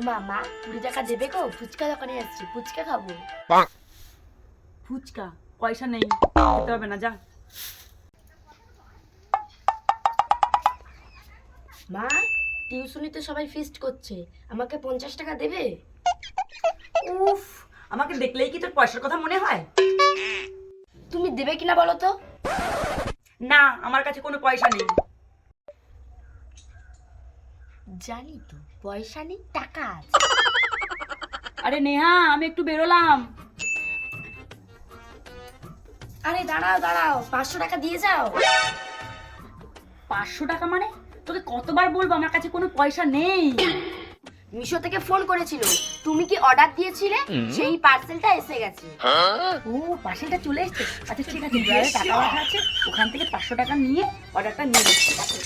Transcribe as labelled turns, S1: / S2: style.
S1: মা 20 টাকা দেবে গো, ফুচকা দোকানে যাচ্ছি, ফুচকা খাবো।
S2: ফুচকা পয়সা নেই, খেতে হবে না, যা।
S1: মা টিউশনিতে সবাই ফিস্ট করছে, আমাকে 50 টাকা দেবে?
S2: উফ, আমাকে দেখলেই কি তোর পয়সার কথা মনে হয়?
S1: তুমি দেবে কিনা বলো তো?
S2: না, আমার কাছে কোনো পয়সা নেই।
S1: জানি তো পয়সা নেই, টাকা আছে।
S2: আরে নেহা, আমি একটু বেরোলাম।
S1: আরে দাঁড়াও দাঁড়াও, 500 টাকা দিয়ে যাও।
S2: 500 টাকা মানে? তোকে কতবার বলবো আমার কাছে কোনো পয়সা নেই।
S1: মিশো থেকে ফোন করেছিল, তুমি কি অর্ডার দিয়েছিলে? সেই পার্সেলটা এসে গেছে।
S2: ও, পার্সেলটা চলে এসেছে। আচ্ছা ঠিক আছে, ড্রাইভারে টাকা রাখা আছে, ওখান থেকে 500 টাকা নিয়ে অর্ডারটা নিয়ে নিচ্ছি, ঠিক আছে?